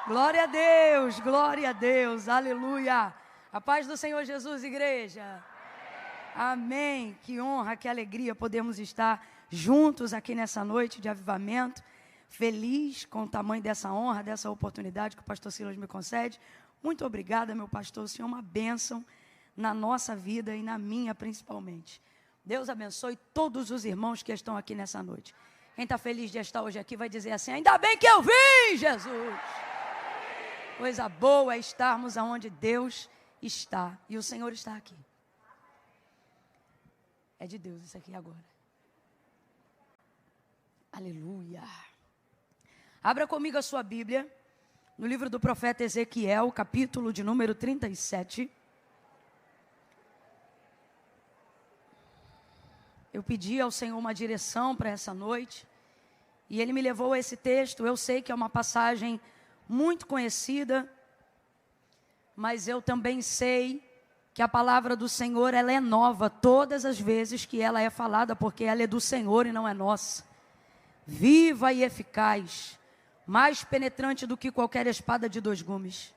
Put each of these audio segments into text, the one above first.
glória a Deus, aleluia. A paz do Senhor Jesus, igreja. Amém. Que honra, que alegria podermos estar juntos aqui nessa noite de avivamento. Feliz com o tamanho dessa honra, dessa oportunidade que o pastor Silas me concede. Muito obrigada, meu pastor. O Senhor é uma bênção na nossa vida e na minha principalmente. Deus abençoe todos os irmãos que estão aqui nessa noite. Quem está feliz de estar hoje aqui vai dizer assim: ainda bem que eu vim, Jesus. Coisa boa é estarmos aonde Deus está. E o Senhor está aqui. É de Deus isso aqui agora. Aleluia. Abra comigo a sua Bíblia, no livro do profeta Ezequiel, capítulo de número 37. Eu pedi ao Senhor uma direção para essa noite, e Ele me levou a esse texto. Eu sei que é uma passagem muito conhecida, mas eu também sei que a palavra do Senhor, ela é nova todas as vezes que ela é falada, porque ela é do Senhor e não é nossa. Viva e eficaz, mais penetrante do que qualquer espada de 2 gumes,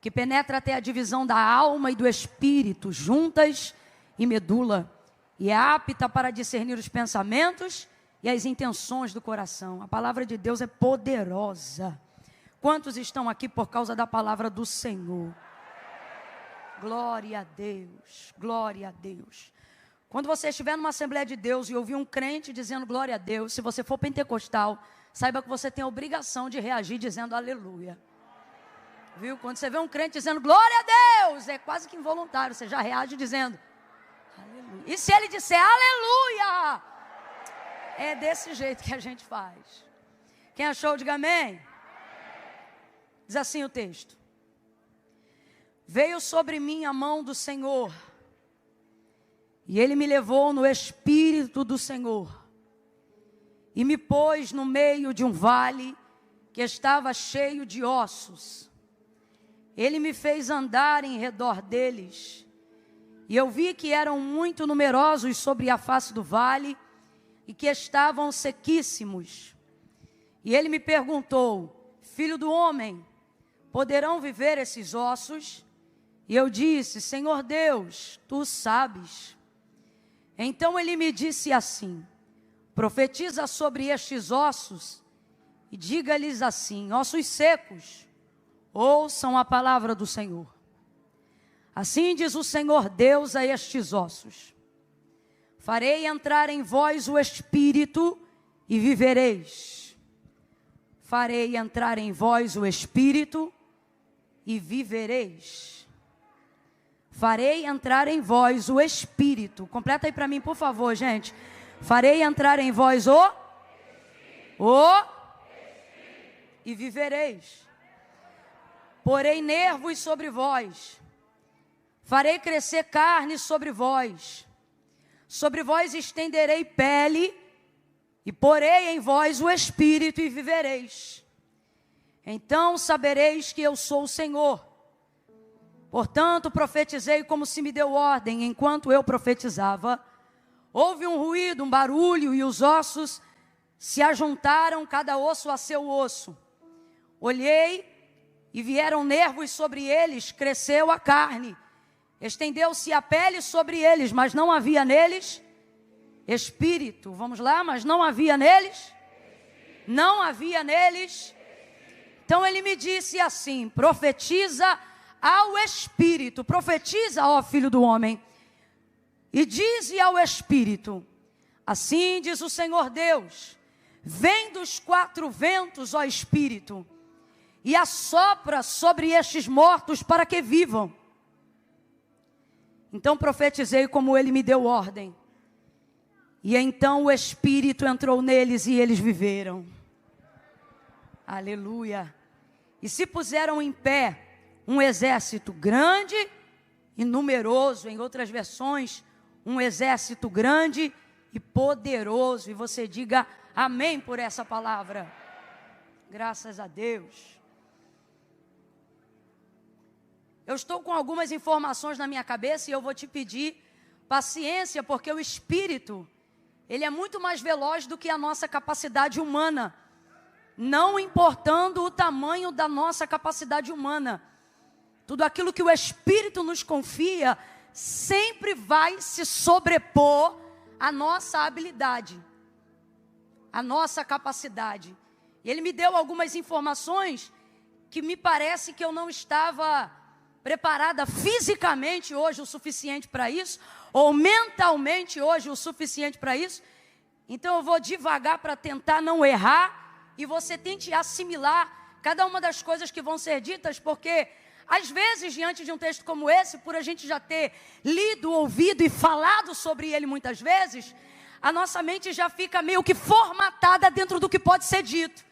que penetra até a divisão da alma e do espírito, juntas e medula, e é apta para discernir os pensamentos e as intenções do coração. A palavra de Deus é poderosa. Quantos estão aqui por causa da palavra do Senhor? Glória a Deus, glória a Deus. Quando você estiver numa Assembleia de Deus e ouvir um crente dizendo glória a Deus, se você for pentecostal, saiba que você tem a obrigação de reagir dizendo aleluia. Viu? Quando você vê um crente dizendo glória a Deus, é quase que involuntário, você já reage dizendo aleluia. E se ele disser aleluia, é desse jeito que a gente faz. Quem achou, diga amém. Diz assim o texto: veio sobre mim a mão do Senhor, e Ele me levou no Espírito do Senhor, e me pôs no meio de um vale que estava cheio de ossos. Ele me fez andar em redor deles, e eu vi que eram muito numerosos sobre a face do vale, e que estavam sequíssimos. E Ele me perguntou: filho do homem, poderão viver esses ossos? E eu disse: Senhor Deus, Tu sabes. Então Ele me disse assim: profetiza sobre estes ossos e diga-lhes assim: ossos secos, ouçam a palavra do Senhor. Assim diz o Senhor Deus a estes ossos: farei entrar em vós o Espírito e vivereis. Farei entrar em vós o Espírito e vivereis. Farei entrar em vós o Espírito. Completa aí para mim, por favor, gente. Farei entrar em vós o e vivereis. Porei nervos sobre vós. Farei crescer carne sobre vós. Sobre vós estenderei pele e porei em vós o Espírito e vivereis. Então sabereis que eu sou o Senhor. Portanto, profetizei como se me deu ordem. Enquanto eu profetizava, houve um ruído, um barulho, e os ossos se ajuntaram, cada osso a seu osso. Olhei e vieram nervos sobre eles, cresceu a carne. Estendeu-se a pele sobre eles, mas não havia neles espírito. Vamos lá, mas não havia neles? Não havia neles. Então ele me disse assim: profetiza ao Espírito, profetiza, ó filho do homem, e dize ao Espírito: assim diz o Senhor Deus, vem dos 4 ventos, ó Espírito, e assopra sobre estes mortos para que vivam. Então profetizei como ele me deu ordem, e então o Espírito entrou neles e eles viveram. Aleluia. E se puseram em pé um exército grande e numeroso, em outras versões, um exército grande e poderoso. E você diga amém por essa palavra. Graças a Deus. Eu estou com algumas informações na minha cabeça e eu vou te pedir paciência, porque o Espírito, ele é muito mais veloz do que a nossa capacidade humana não importando o tamanho da nossa capacidade humana. Tudo aquilo que o Espírito nos confia sempre vai se sobrepor à nossa habilidade, à nossa capacidade. E ele me deu algumas informações que me parece que eu não estava preparada fisicamente hoje o suficiente para isso, ou mentalmente hoje o suficiente para isso. Então eu vou devagar para tentar não errar, e você tente assimilar cada uma das coisas que vão ser ditas, porque às vezes, diante de um texto como esse, por a gente já ter lido, ouvido e falado sobre ele muitas vezes, a nossa mente já fica meio que formatada dentro do que pode ser dito.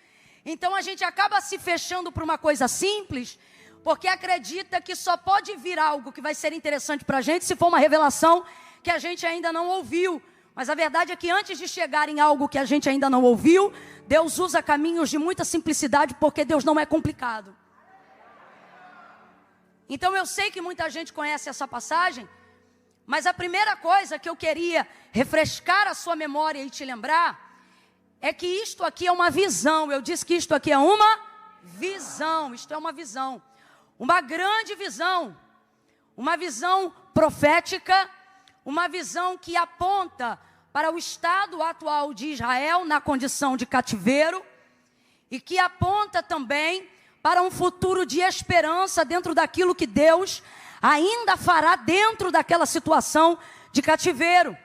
Então a gente acaba se fechando para uma coisa simples, porque acredita que só pode vir algo que vai ser interessante para a gente se for uma revelação que a gente ainda não ouviu. Mas a verdade é que antes de chegar em algo que a gente ainda não ouviu, Deus usa caminhos de muita simplicidade, porque Deus não é complicado. Então eu sei que muita gente conhece essa passagem, mas a primeira coisa que eu queria refrescar a sua memória e te lembrar é que isto aqui é uma visão. Eu disse que isto aqui é uma visão. Isto é uma visão. Uma grande visão. Uma visão profética. Uma visão que aponta para o estado atual de Israel na condição de cativeiro. E que aponta também para um futuro de esperança dentro daquilo que Deus ainda fará dentro daquela situação de cativeiro.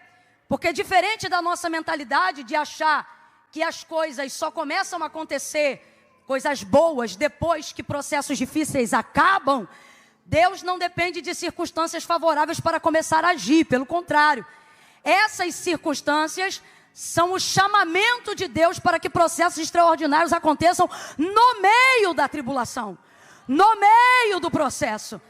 Porque diferente da nossa mentalidade de achar que as coisas só começam a acontecer, coisas boas, depois que processos difíceis acabam, Deus não depende de circunstâncias favoráveis para começar a agir. Pelo contrário, essas circunstâncias são o chamamento de Deus para que processos extraordinários aconteçam no meio da tribulação, no meio do processo.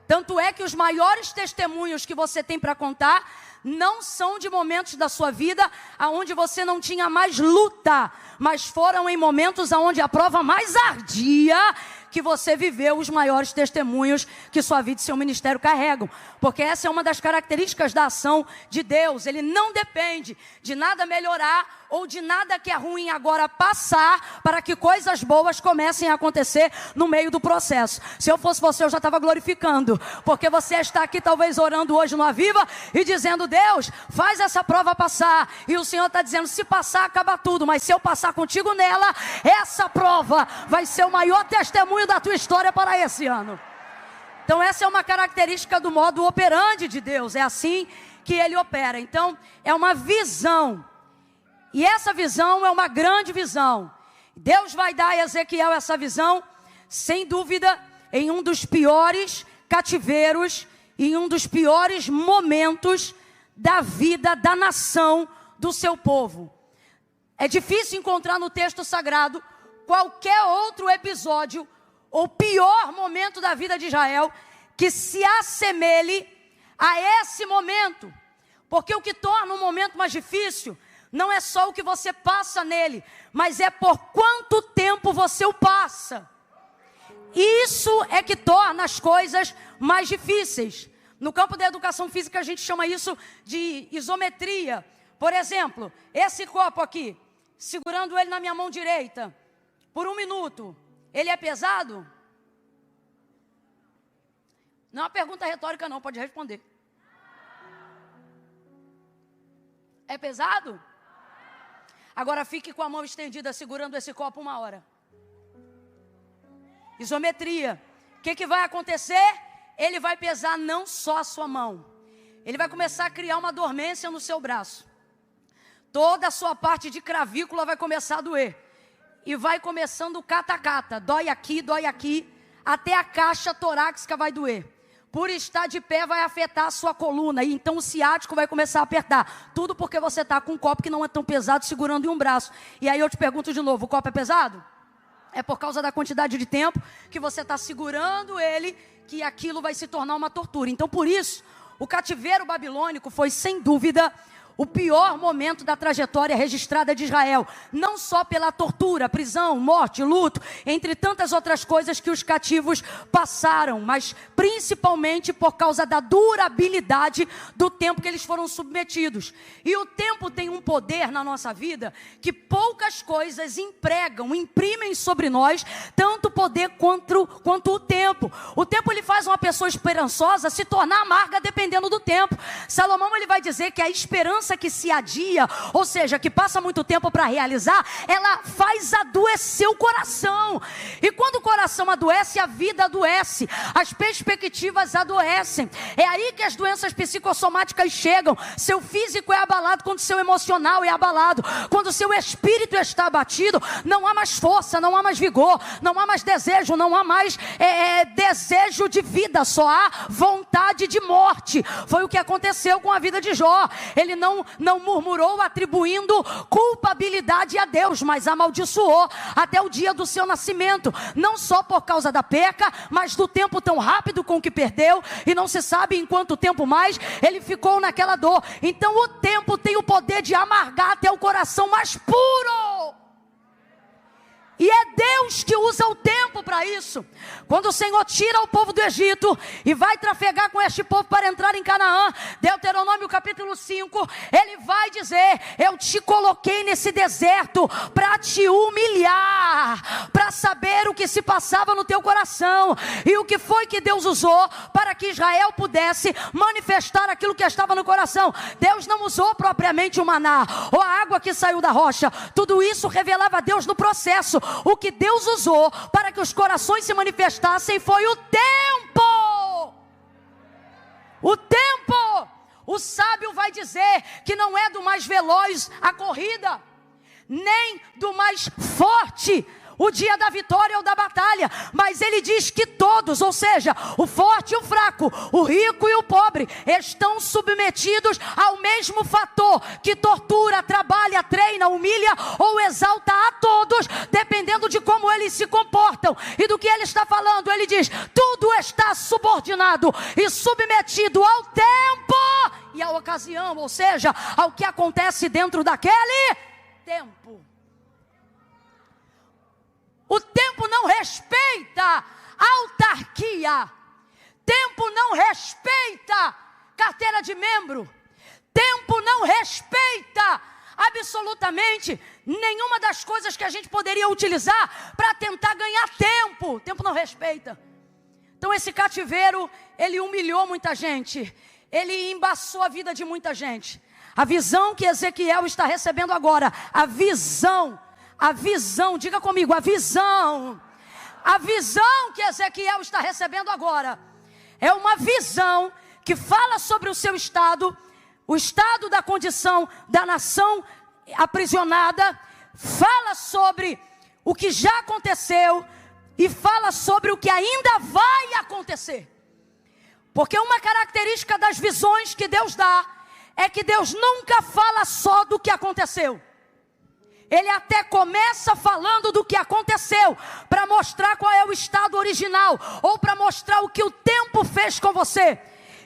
Tanto é que os maiores testemunhos que você tem para contar não são de momentos da sua vida onde você não tinha mais luta, mas foram em momentos onde a prova mais ardia que você viveu os maiores testemunhos que sua vida e seu ministério carregam. Porque essa é uma das características da ação de Deus. Ele não depende de nada melhorar ou de nada que é ruim agora passar para que coisas boas comecem a acontecer no meio do processo. Se eu fosse você, eu já estava glorificando, porque você está aqui talvez orando hoje no Aviva e dizendo: Deus, faz essa prova passar. E o Senhor está dizendo: se passar, acaba tudo, mas se eu passar contigo nela, essa prova vai ser o maior testemunho da tua história para esse ano. Então essa é uma característica do modo operandi de Deus. É assim que Ele opera. Então é uma visão. E essa visão é uma grande visão. Deus vai dar a Ezequiel essa visão, sem dúvida, em um dos piores cativeiros, em um dos piores momentos da vida da nação, do seu povo. É difícil encontrar no texto sagrado qualquer outro episódio ou pior momento da vida de Israel que se assemelhe a esse momento. Porque o que torna um momento mais difícil não é só o que você passa nele, mas é por quanto tempo você o passa. Isso é que torna as coisas mais difíceis. No campo da educação física a gente chama isso de isometria. Por exemplo, esse copo aqui, segurando ele na minha mão direita por 1 minuto, ele é pesado? Não é uma pergunta retórica não, pode responder. É pesado? Agora fique com a mão estendida segurando esse copo 1 hora. Isometria. O que vai acontecer? Ele vai pesar não só a sua mão. Ele vai começar a criar uma dormência no seu braço. Toda a sua parte de cravícula vai começar a doer. E vai começando o cata-cata. Dói aqui, até a caixa torácica vai doer. Por estar de pé vai afetar a sua coluna. E então o ciático vai começar a apertar. Tudo porque você está com um copo que não é tão pesado segurando em um braço. E aí eu te pergunto de novo, o copo é pesado? É por causa da quantidade de tempo que você está segurando ele, que aquilo vai se tornar uma tortura. Então por isso, o cativeiro babilônico foi sem dúvida o pior momento da trajetória registrada de Israel, não só pela tortura, prisão, morte, luto, entre tantas outras coisas que os cativos passaram, mas principalmente por causa da durabilidade do tempo que eles foram submetidos. E o tempo tem um poder na nossa vida que poucas coisas imprimem sobre nós tanto poder quanto o tempo. O tempo ele faz uma pessoa esperançosa se tornar amarga dependendo do tempo. Salomão ele vai dizer que a esperança que se adia, ou seja, que passa muito tempo para realizar, ela faz adoecer o coração. E quando o coração adoece, a vida adoece, as perspectivas adoecem. É aí que as doenças psicossomáticas chegam. Seu físico é abalado quando seu emocional é abalado. Quando seu espírito está abatido, não há mais força, não há mais vigor, não há mais desejo, não há mais desejo de vida, só há vontade de morte. Foi o que aconteceu com a vida de Jó. Ele não murmurou atribuindo culpabilidade a Deus, mas amaldiçoou até o dia do seu nascimento, não só por causa da perca, mas do tempo tão rápido com que perdeu, e não se sabe em quanto tempo mais ele ficou naquela dor. Então o tempo tem o poder de amargar até o coração mais puro. E é Deus que usa o tempo para isso. Quando o Senhor tira o povo do Egito e vai trafegar com este povo para entrar em Canaã, Deuteronômio capítulo 5, ele vai dizer: eu te coloquei nesse deserto para te humilhar, para saber o que se passava no teu coração. E o que foi que Deus usou para que Israel pudesse manifestar aquilo que estava no coração? Deus não usou propriamente o maná ou a água que saiu da rocha. Tudo isso revelava a Deus no processo. O que Deus usou para que os corações se manifestassem foi o tempo. O tempo. O sábio vai dizer que não é do mais veloz a corrida, nem do mais forte o dia da vitória ou da batalha, mas ele diz que todos, ou seja, o forte e o fraco, o rico e o pobre, estão submetidos ao mesmo fator que tortura, trabalha, treina, humilha ou exalta a todos, dependendo de como eles se comportam e do que ele está falando. Ele diz: tudo está subordinado e submetido ao tempo e à ocasião, ou seja, ao que acontece dentro daquele tempo. O tempo não respeita autarquia. Tempo não respeita carteira de membro. Tempo não respeita absolutamente nenhuma das coisas que a gente poderia utilizar para tentar ganhar tempo. Tempo não respeita. Então esse cativeiro, ele humilhou muita gente. Ele embaçou a vida de muita gente. A visão que Ezequiel está recebendo agora, a visão, diga comigo, a visão que Ezequiel está recebendo agora, é uma visão que fala sobre o seu estado, o estado da condição da nação aprisionada, fala sobre o que já aconteceu e fala sobre o que ainda vai acontecer. Porque uma característica das visões que Deus dá, é que Deus nunca fala só do que aconteceu. Ele até começa falando do que aconteceu, para mostrar qual é o estado original, ou para mostrar o que o tempo fez com você.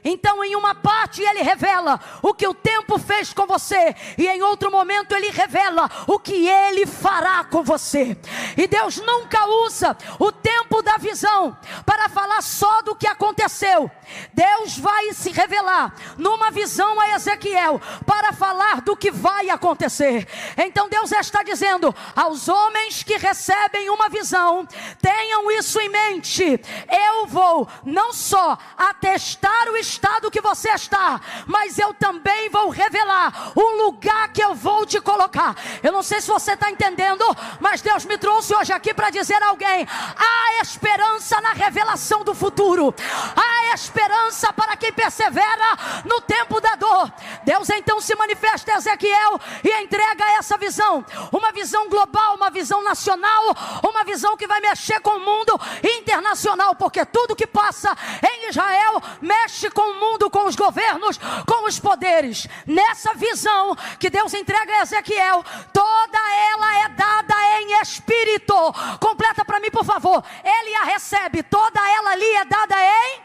Então em uma parte ele revela o que o tempo fez com você, e em outro momento ele revela o que ele fará com você. E Deus nunca usa o tempo da visão para falar só do que aconteceu. Deus vai se revelar numa visão a Ezequiel para falar do que vai acontecer. Então Deus está dizendo aos homens que recebem uma visão: tenham isso em mente, eu vou não só atestar o estado que você está, mas eu também vou revelar o lugar que eu vou te colocar. Eu não sei se você está entendendo, mas Deus me trouxe hoje aqui para dizer a alguém: há esperança na revelação do futuro, há esperança para quem persevera no tempo da dor. Deus então se manifesta a Ezequiel e entrega essa visão, uma visão global, uma visão nacional, uma visão que vai mexer com o mundo internacional, porque tudo que passa em Israel mexe com o mundo, com os governos, com os poderes. Nessa visão que Deus entrega a Ezequiel, toda ela é dada em espírito. Completa para mim, por favor. Ele a recebe, toda ela ali é dada em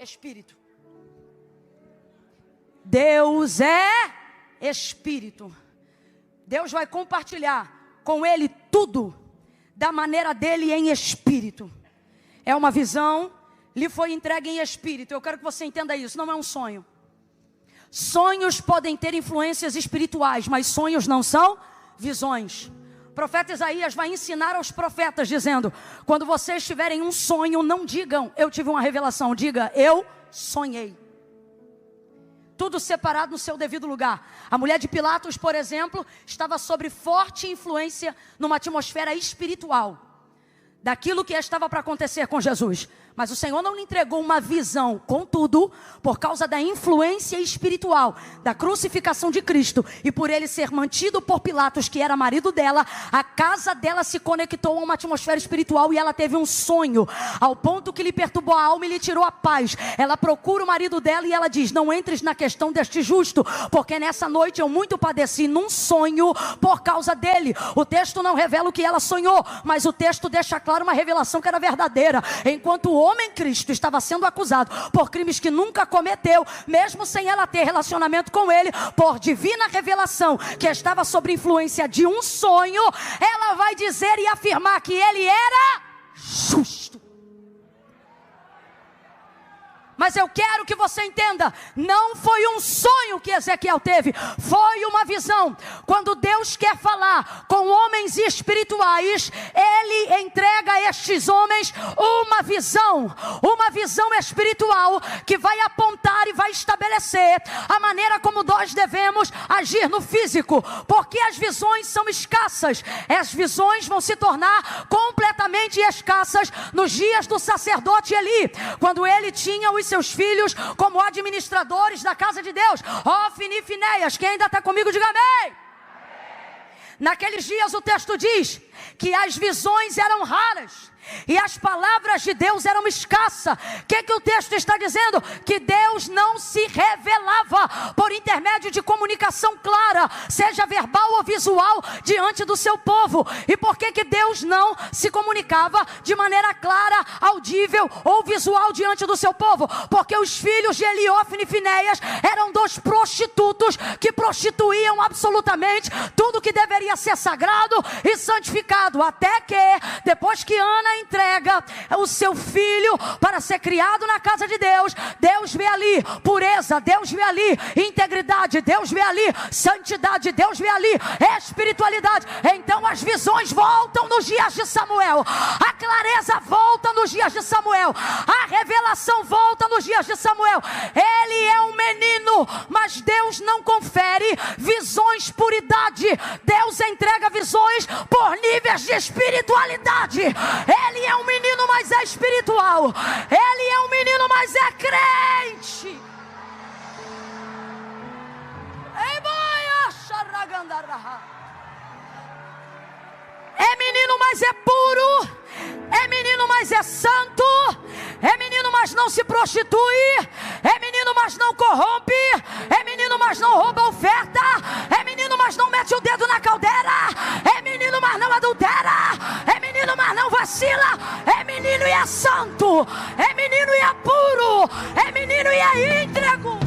espírito. Deus é Espírito. Deus vai compartilhar com ele tudo da maneira dele em Espírito. É uma visão, lhe foi entregue em Espírito. Eu quero que você entenda isso, não é um sonho. Sonhos podem ter influências espirituais, mas sonhos não são visões. O profeta Isaías vai ensinar aos profetas dizendo: quando vocês tiverem um sonho, não digam eu tive uma revelação, diga eu sonhei. Tudo separado no seu devido lugar. A mulher de Pilatos, por exemplo, estava sob forte influência numa atmosfera espiritual daquilo que estava para acontecer com Jesus. Mas o Senhor não lhe entregou uma visão, contudo, por causa da influência espiritual, da crucificação de Cristo, e por ele ser mantido por Pilatos, que era marido dela, a casa dela se conectou a uma atmosfera espiritual e ela teve um sonho, ao ponto que lhe perturbou a alma e lhe tirou a paz. Ela procura o marido dela e ela diz: não entres na questão deste justo, porque nessa noite eu muito padeci num sonho por causa dele. O texto não revela o que ela sonhou, mas o texto deixa claro uma revelação que era verdadeira. Enquanto o homem Cristo estava sendo acusado por crimes que nunca cometeu, mesmo sem ela ter relacionamento com ele, por divina revelação, que estava sob influência de um sonho, ela vai dizer e afirmar que ele era justo. Mas eu quero que você entenda, não foi um sonho que Ezequiel teve, foi uma visão. Quando Deus quer falar com homens espirituais, Ele entrega a estes homens uma visão espiritual, que vai apontar e vai estabelecer a maneira como nós devemos agir no físico, porque as visões são escassas. As visões vão se tornar completamente escassas nos dias do sacerdote Eli, quando ele tinha os seus filhos como administradores da casa de Deus, Ofni e Finéias. Quem ainda está comigo, diga amém. Naqueles dias o texto diz que as visões eram raras e as palavras de Deus eram escassas. O que o texto está dizendo? Que Deus não se revelava por intermédio de comunicação clara, seja verbal ou visual, diante do seu povo. E por que Deus não se comunicava de maneira clara, audível ou visual diante do seu povo? Porque os filhos de Eli, Ofni e Finéias eram dois prostitutos que prostituíam absolutamente tudo que deveria ser sagrado e santificado, até que depois que Ana entrega o seu filho para ser criado na casa de Deus, Deus vê ali pureza, Deus vê ali integridade, Deus vê ali santidade, Deus vê ali espiritualidade. Então as visões voltam nos dias de Samuel, a clareza volta nos dias de Samuel, a revelação volta nos dias de Samuel. Ele é um menino, mas Deus não confere visões por idade. Deus entrega visões por níveis de espiritualidade. Ele é um menino, mas é espiritual. Ele é um menino, mas é crente. É menino, mas é puro. É menino, mas é santo. É menino, mas não se prostitui. É menino, mas não corrompe. É menino, mas não rouba oferta. É menino, mas não mete o dedo na caldeira. É menino, mas não adultera. É menino, mas não vacila. É menino e é santo. É menino e é puro. É menino e é íntegro.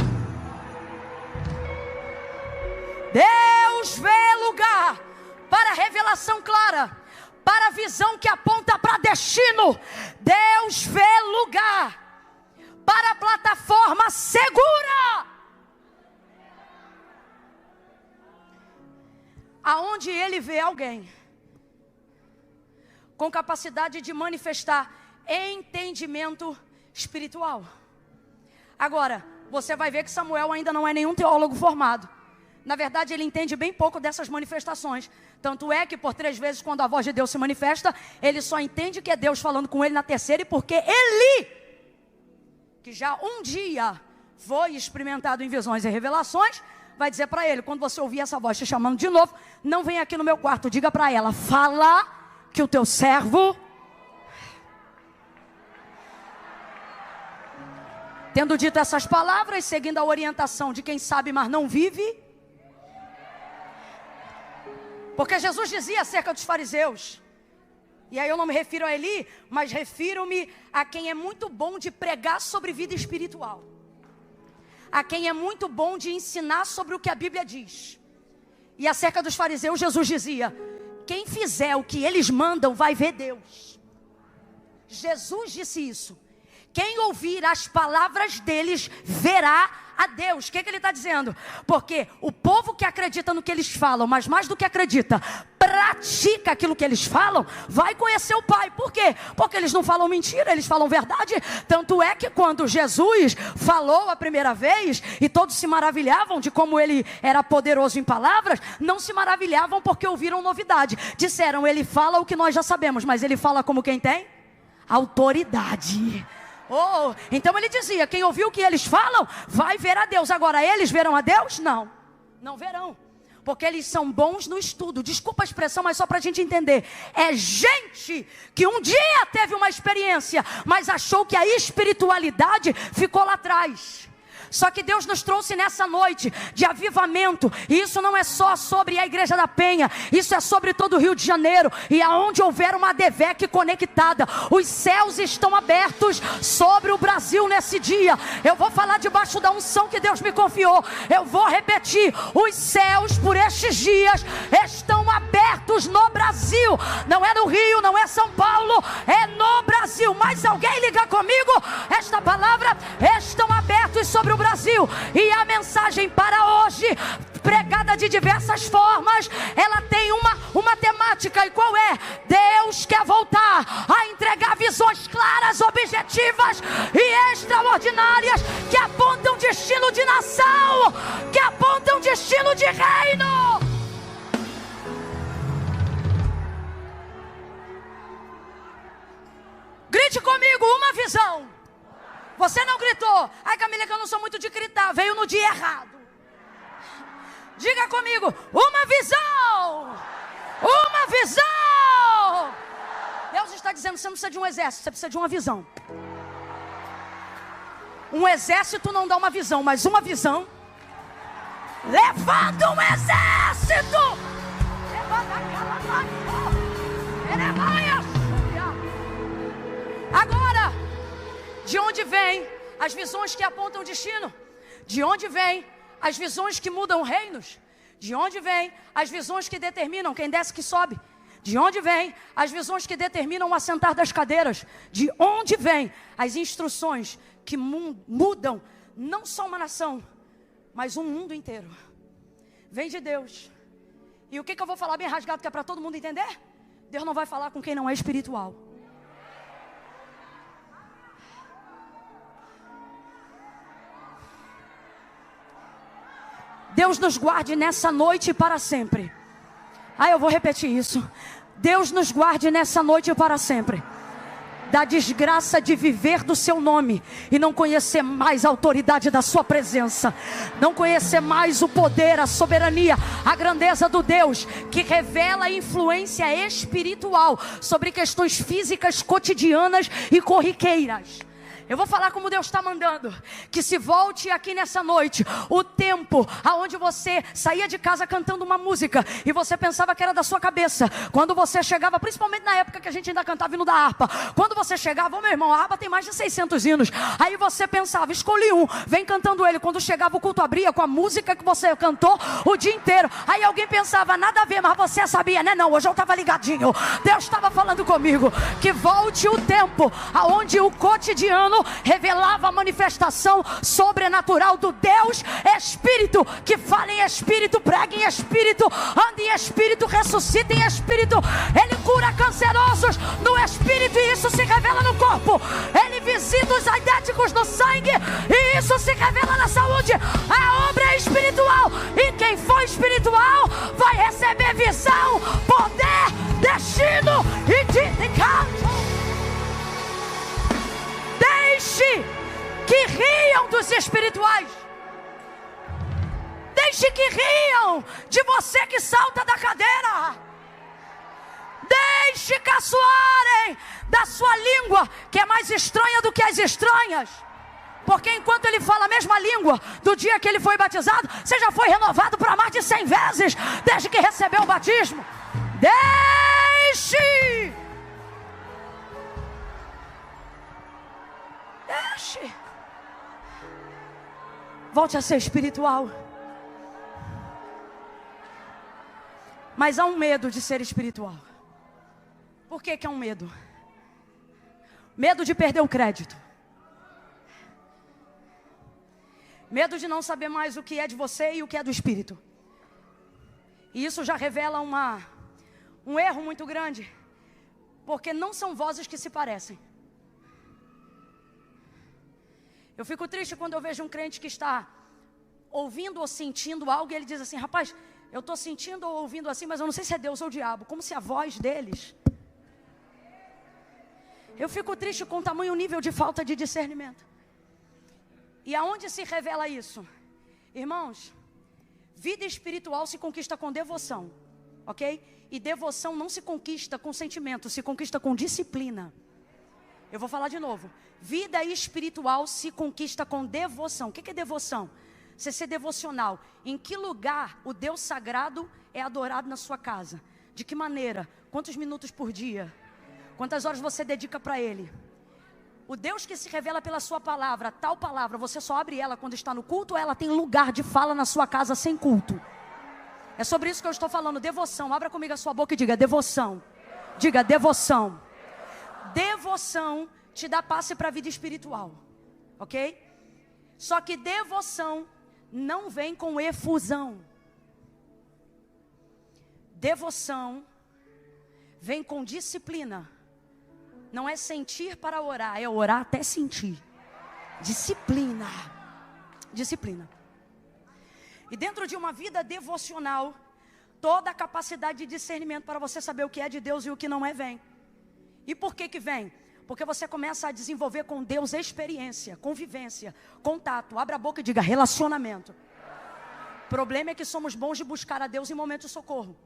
Deus vê lugar para revelação clara, para a visão que aponta para destino. Deus vê lugar para a plataforma segura, aonde Ele vê alguém com capacidade de manifestar entendimento espiritual. Agora, você vai ver que Samuel ainda não é nenhum teólogo formado. Na verdade, ele entende bem pouco dessas manifestações. Tanto é que por 3 vezes, quando a voz de Deus se manifesta, ele só entende que é Deus falando com ele na terceira. E porque Eli, que já um dia foi experimentado em visões e revelações, vai dizer para ele: quando você ouvir essa voz te chamando de novo, não vem aqui no meu quarto, diga para ela: fala que o teu servo... Tendo dito essas palavras, seguindo a orientação de quem sabe, mas não vive... Porque Jesus dizia acerca dos fariseus, e aí eu não me refiro a Eli, mas refiro-me a quem é muito bom de pregar sobre vida espiritual. a quem é muito bom de ensinar sobre o que a Bíblia diz. E acerca dos fariseus, Jesus dizia: quem fizer o que eles mandam vai ver Deus. Jesus disse isso. Quem ouvir as palavras deles verá a Deus. O que ele está dizendo? Porque o povo que acredita no que eles falam, mas mais do que acredita, pratica aquilo que eles falam, vai conhecer o Pai. Por quê? Porque eles não falam mentira, eles falam verdade. Tanto é que quando Jesus falou a primeira vez, e todos se maravilhavam de como ele era poderoso em palavras, não se maravilhavam porque ouviram novidade. Disseram: ele fala o que nós já sabemos, mas ele fala como quem tem autoridade. Oh, então ele dizia: quem ouviu o que eles falam vai ver a Deus. Agora, eles verão a Deus? Não, não verão, porque eles são bons no estudo. Desculpa a expressão, mas só para a gente entender. É gente que um dia teve uma experiência, mas achou que a espiritualidade ficou lá atrás. Só que Deus nos trouxe nessa noite de avivamento. E isso não é só sobre a Igreja da Penha. Isso é sobre todo o Rio de Janeiro. E aonde houver uma ADVEC conectada, os céus estão abertos sobre o Brasil nesse dia. Eu vou falar debaixo da unção que Deus me confiou. Eu vou repetir: os céus por estes dias estão abertos no Brasil. Não é no Rio, não é São Paulo, é no Brasil. Mas alguém liga comigo? Esta palavra: estão abertos sobre o Brasil. E a mensagem para hoje, pregada de diversas formas, ela tem uma temática. E qual é? Deus quer voltar a entregar visões claras, objetivas e extraordinárias, que apontam destino de nação, que apontam destino de reino. Grite comigo: uma visão. Você não gritou. Ai, Camila, que eu não sou muito de gritar. Veio no dia errado. Diga comigo: uma visão. Uma visão. Deus está dizendo: você não precisa de um exército, você precisa de uma visão. Um exército não dá uma visão, mas uma visão levanta um exército. Agora, de onde vêm as visões que apontam destino? De onde vêm as visões que mudam reinos? De onde vêm as visões que determinam quem desce que sobe? De onde vêm as visões que determinam o assentar das cadeiras? De onde vêm as instruções que mudam não só uma nação, mas um mundo inteiro? Vem de Deus. E o que eu vou falar bem rasgado, que é para todo mundo entender? Deus não vai falar com quem não é espiritual. Deus nos guarde nessa noite e para sempre. Eu vou repetir isso. Deus nos guarde nessa noite e para sempre da desgraça de viver do seu nome e não conhecer mais a autoridade da sua presença, não conhecer mais o poder, a soberania, a grandeza do Deus que revela a influência espiritual sobre questões físicas, cotidianas e corriqueiras. Eu vou falar como Deus está mandando. Que se volte aqui nessa noite o tempo aonde você saía de casa cantando uma música e você pensava que era da sua cabeça. Quando você chegava, principalmente na época que a gente ainda cantava hino da harpa. Quando você chegava: meu irmão, a harpa tem mais de 600 hinos. Aí você pensava: escolhi um, vem cantando ele. Quando chegava, o culto abria com a música que você cantou o dia inteiro. Aí alguém pensava: nada a ver, mas você sabia, né? Não, hoje eu estava ligadinho. Deus estava falando comigo. Que volte o tempo aonde o cotidiano revelava a manifestação sobrenatural do Deus Espírito, que fala em Espírito, prega em Espírito, anda em Espírito, ressuscita em Espírito. Ele cura cancerosos no Espírito e isso se revela no corpo. Ele visita os aidéticos no sangue e isso se revela na saúde. A obra é espiritual e quem for espiritual vai receber visão, poder, destino e dedicação. Deixe que riam dos espirituais. Deixe que riam de você que salta da cadeira. Deixe caçoarem da sua língua, que é mais estranha do que as estranhas. Porque enquanto ele fala a mesma língua do dia que ele foi batizado, você já foi renovado para mais de 100 vezes desde que recebeu o batismo. Deixe. Volte a ser espiritual. Mas há um medo de ser espiritual. Por que é um medo? Medo de perder o crédito. Medo de não saber mais o que é de você e o que é do Espírito. E isso já revela um erro muito grande. Porque não são vozes que se parecem. Eu fico triste quando eu vejo um crente que está ouvindo ou sentindo algo e ele diz assim: rapaz, eu estou sentindo ou ouvindo assim, mas eu não sei se é Deus ou o diabo. Como se a voz deles... Eu fico triste com o tamanho nível de falta de discernimento. E aonde se revela isso? Irmãos, vida espiritual se conquista com devoção, ok? E devoção não se conquista com sentimento, se conquista com disciplina. Eu vou falar de novo. Vida espiritual se conquista com devoção. O que é devoção? Você ser devocional. Em que lugar o Deus sagrado é adorado na sua casa? De que maneira? Quantos minutos por dia? Quantas horas você dedica para Ele? O Deus que se revela pela sua palavra, tal palavra, você só abre ela quando está no culto, ou ela tem lugar de fala na sua casa sem culto? É sobre isso que eu estou falando, devoção. Abra comigo a sua boca e diga devoção. Diga devoção. Devoção te dá passe para a vida espiritual, ok? Só que devoção não vem com efusão. Devoção vem com disciplina. Não é sentir para orar, é orar até sentir. Disciplina. Disciplina. E dentro de uma vida devocional, toda a capacidade de discernimento para você saber o que é de Deus e o que não é vem. E por que vem? Porque você começa a desenvolver com Deus experiência, convivência, contato. Abra a boca e diga relacionamento. O problema é que somos bons de buscar a Deus em momentos de socorro.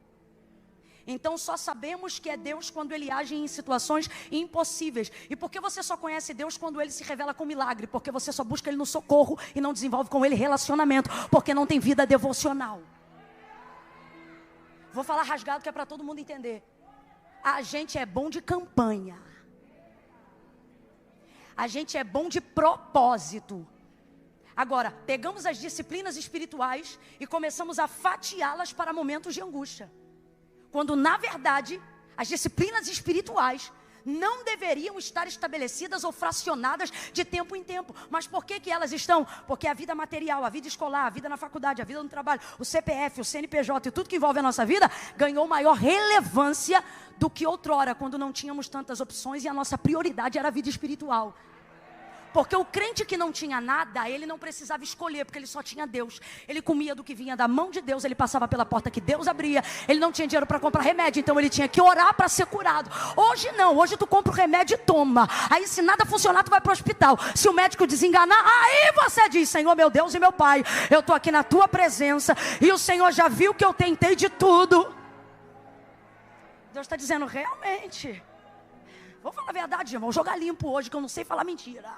Então só sabemos que é Deus quando Ele age em situações impossíveis. E por que você só conhece Deus quando Ele se revela com milagre? Porque você só busca Ele no socorro e não desenvolve com Ele relacionamento. Porque não tem vida devocional. Vou falar rasgado que é para todo mundo entender. A gente é bom de campanha. A gente é bom de propósito. Agora, pegamos as disciplinas espirituais e começamos a fatiá-las para momentos de angústia. Quando, na verdade, as disciplinas espirituais não deveriam estar estabelecidas ou fracionadas de tempo em tempo. Mas por que elas estão? Porque a vida material, a vida escolar, a vida na faculdade, a vida no trabalho, o CPF, o CNPJ e tudo que envolve a nossa vida ganhou maior relevância do que outrora, quando não tínhamos tantas opções e a nossa prioridade era a vida espiritual. Porque o crente que não tinha nada, ele não precisava escolher, porque ele só tinha Deus. Ele comia do que vinha da mão de Deus, ele passava pela porta que Deus abria. Ele não tinha dinheiro para comprar remédio, então ele tinha que orar para ser curado. Hoje não, hoje tu compra o remédio e toma. Aí se nada funcionar, tu vai para o hospital. Se o médico desenganar, aí você diz: Senhor, meu Deus e meu Pai, eu estou aqui na tua presença e o Senhor já viu que eu tentei de tudo. Deus está dizendo: realmente, vou falar a verdade, irmão, vou jogar limpo hoje, que eu não sei falar mentira.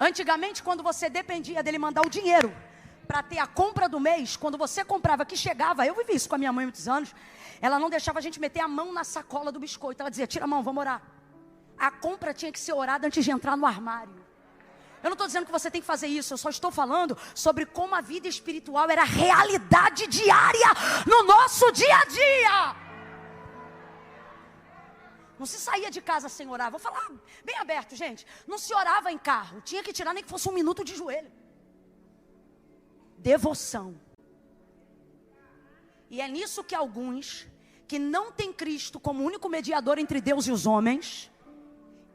Antigamente, quando você dependia dele mandar o dinheiro para ter a compra do mês, quando você comprava que chegava, eu vivi isso com a minha mãe há muitos anos, ela não deixava a gente meter a mão na sacola do biscoito. Ela dizia: tira a mão, vamos orar. A compra tinha que ser orada antes de entrar no armário. Eu não estou dizendo que você tem que fazer isso, eu só estou falando sobre como a vida espiritual era realidade diária no nosso dia a dia. Não se saía de casa sem orar. Vou falar bem aberto, gente. Não se orava em carro. Tinha que tirar nem que fosse 1 minuto de joelho. Devoção. E é nisso que alguns que não têm Cristo como único mediador entre Deus e os homens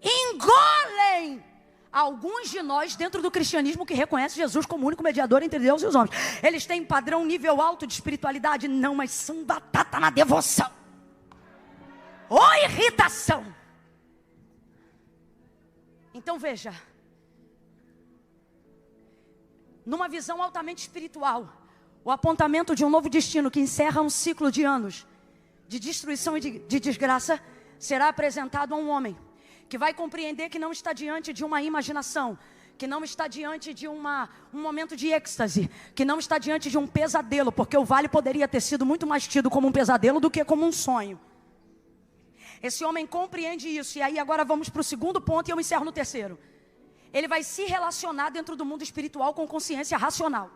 engolem alguns de nós dentro do cristianismo que reconhece Jesus como único mediador entre Deus e os homens. Eles têm padrão nível alto de espiritualidade? Não, mas são batata na devoção. Ou irritação. Então veja, numa visão altamente espiritual, o apontamento de um novo destino que encerra um ciclo de anos de destruição e de desgraça será apresentado a um homem que vai compreender que não está diante de uma imaginação, que não está diante de um momento de êxtase, que não está diante de um pesadelo, porque o vale poderia ter sido muito mais tido como um pesadelo do que como um sonho. Esse homem compreende isso. E aí agora vamos para o segundo ponto e eu encerro no terceiro. Ele vai se relacionar dentro do mundo espiritual com consciência racional.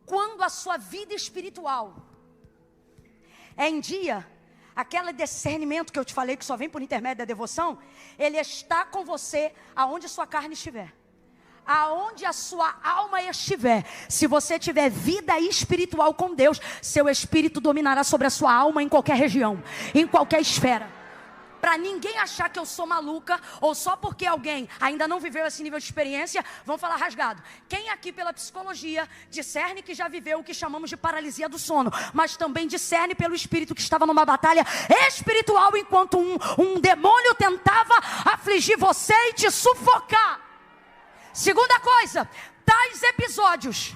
Quando a sua vida espiritual é em dia, aquele discernimento que eu te falei que só vem por intermédio da devoção, ele está com você aonde sua carne estiver. Aonde a sua alma estiver, se você tiver vida espiritual com Deus, seu espírito dominará sobre a sua alma em qualquer região, em qualquer esfera. Para ninguém achar que eu sou maluca, ou só porque alguém ainda não viveu esse nível de experiência, vão falar rasgado. Quem aqui pela psicologia discerne que já viveu o que chamamos de paralisia do sono, mas também discerne pelo espírito que estava numa batalha espiritual, enquanto um demônio tentava afligir você e te sufocar. Segunda coisa, tais episódios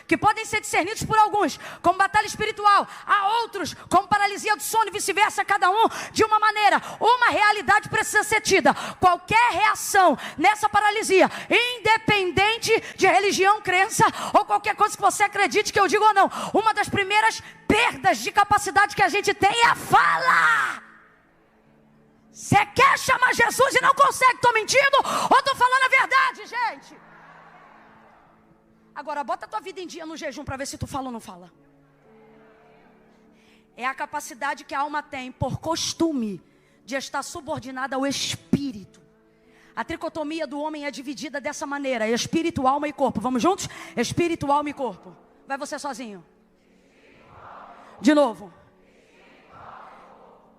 que podem ser discernidos por alguns como batalha espiritual, há outros como paralisia do sono e vice-versa, cada um de uma maneira. Uma realidade precisa ser tida: qualquer reação nessa paralisia, independente de religião, crença ou qualquer coisa que você acredite que eu digo ou não, uma das primeiras perdas de capacidade que a gente tem é a fala. Você quer chamar Jesus e não consegue? Estou mentindo ou estou falando a verdade, gente? Agora, bota a tua vida em dia no jejum para ver se tu fala ou não fala. É a capacidade que a alma tem, por costume, de estar subordinada ao espírito. A tricotomia do homem é dividida dessa maneira: espírito, alma e corpo. Vamos juntos? Espírito, alma e corpo. Vai você sozinho. De novo.